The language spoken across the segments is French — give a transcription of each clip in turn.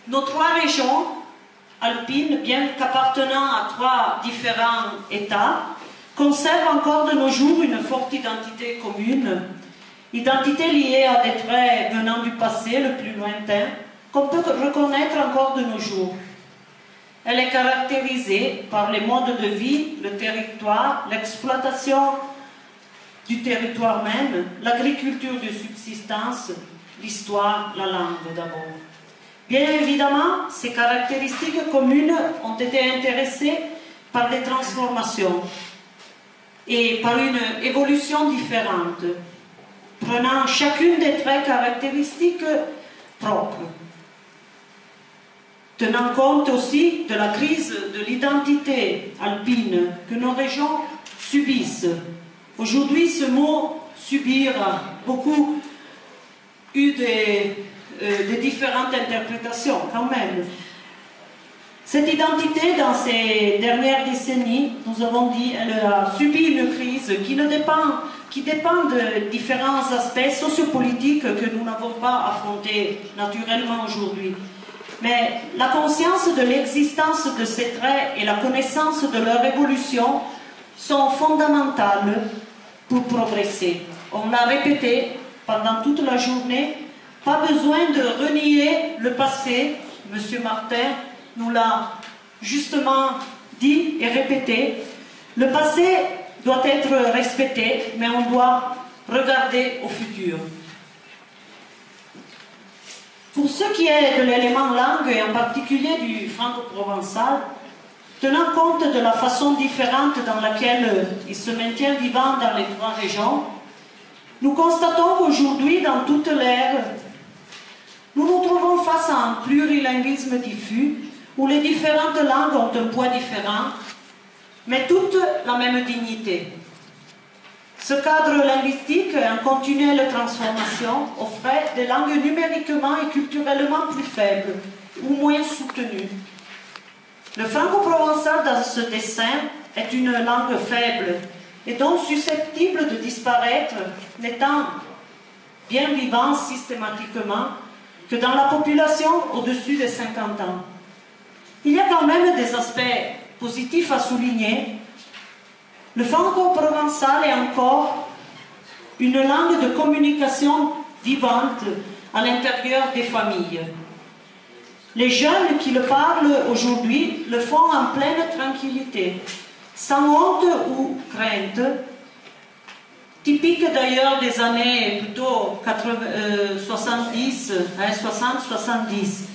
Nos trois régions alpines, bien qu'appartenant à trois différents États, conservent encore de nos jours une forte identité commune, identité liée à des traits venant du passé le plus lointain, qu'on peut reconnaître encore de nos jours. Elle est caractérisée par les modes de vie, le territoire, l'exploitation du territoire même, l'agriculture de subsistance, l'histoire, la langue d'abord. Bien évidemment, ces caractéristiques communes ont été intéressées par des transformations et par une évolution différente, prenant chacune des traits caractéristiques propres. Tenant compte aussi de la crise de l'identité alpine que nos régions subissent. Aujourd'hui, ce mot « subir » a beaucoup eu des différentes interprétations quand même. Cette identité, dans ces dernières décennies, nous avons dit, elle a subi une crise qui dépend de différents aspects sociopolitiques que nous n'avons pas affrontés naturellement aujourd'hui. Mais la conscience de l'existence de ces traits et la connaissance de leur évolution sont fondamentales pour progresser. On l'a répété pendant toute la journée, pas besoin de renier le passé. Monsieur Martin nous l'a justement dit et répété. Le passé doit être respecté, mais on doit regarder au futur. Pour ce qui est de l'élément langue, et en particulier du franco-provençal, tenant compte de la façon différente dans laquelle il se maintient vivant dans les trois régions, nous constatons qu'aujourd'hui, dans toute l'ère, nous nous trouvons face à un plurilinguisme diffus, où les différentes langues ont un poids différent, mais toutes la même dignité. Ce cadre linguistique en continuelle transformation offrait des langues numériquement et culturellement plus faibles ou moins soutenues. Le franco-provençal dans ce dessin est une langue faible et donc susceptible de disparaître, n'étant bien vivant systématiquement que dans la population au-dessus de 50 ans. Il y a quand même des aspects positifs à souligner. Le franco-provençal est encore une langue de communication vivante à l'intérieur des familles. Les jeunes qui le parlent aujourd'hui le font en pleine tranquillité, sans honte ou crainte, typique d'ailleurs des années plutôt 70, 60-70.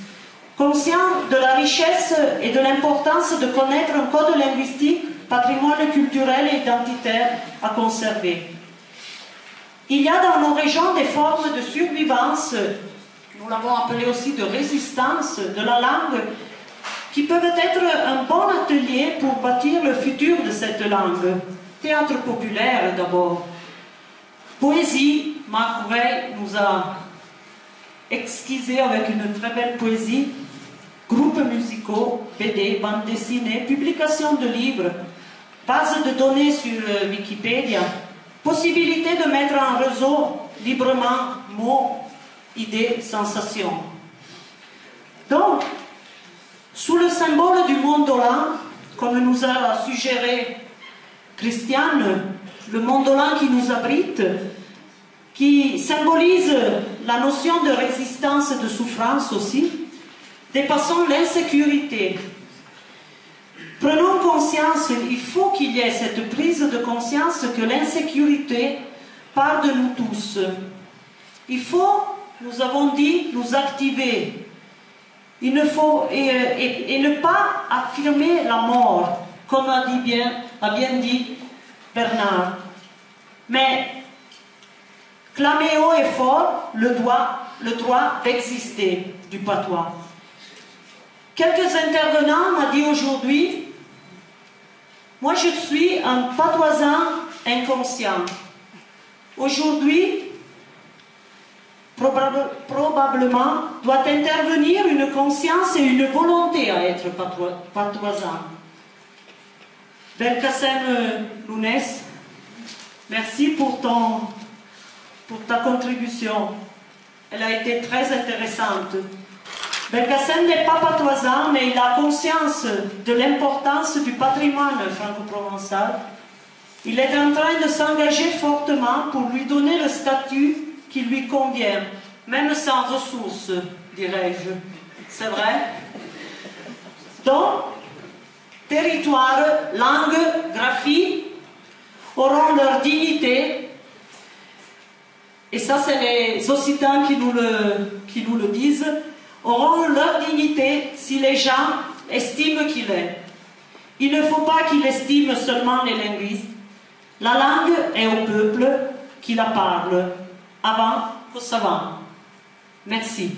Conscient de la richesse et de l'importance de connaître un code linguistique, patrimoine culturel et identitaire à conserver. Il y a dans nos régions des formes de survivance, nous l'avons appelé aussi de résistance de la langue, qui peuvent être un bon atelier pour bâtir le futur de cette langue. Théâtre populaire d'abord. Poésie, Marc Aurèle nous a exquisé avec une très belle poésie. Groupes musicaux, BD, bandes dessinées, publication de livres, base de données sur Wikipédia, possibilité de mettre en réseau librement mots, idées, sensations. Donc, sous le symbole du Mont-Dolent, comme nous a suggéré Christiane, le Mont-Dolent qui nous abrite, qui symbolise la notion de résistance et de souffrance aussi, dépassons l'insécurité. Prenons conscience, il faut qu'il y ait cette prise de conscience que l'insécurité part de nous tous. Il faut, nous avons dit, nous activer. Il ne faut, et ne pas affirmer la mort, comme a bien dit Bernard. Mais clamer haut et fort le droit d'exister du patois. Quelques intervenants m'ont dit aujourd'hui, moi je suis un patoisin inconscient. Aujourd'hui, probablement, doit intervenir une conscience et une volonté à être patoisin. Belkacem Lounès, merci pour ta contribution. Elle a été très intéressante. Belkacem n'est pas patoisant, mais il a conscience de l'importance du patrimoine franco-provençal. Il est en train de s'engager fortement pour lui donner le statut qui lui convient, même sans ressources, dirais-je. C'est vrai? Donc, territoire, langue, graphie auront leur dignité. Et ça, c'est les Occitans qui nous le disent, auront leur dignité si les gens estiment qu'il est. Il ne faut pas qu'ils estiment seulement les linguistes. La langue est au peuple qui la parle, avant qu'aux savants. Merci.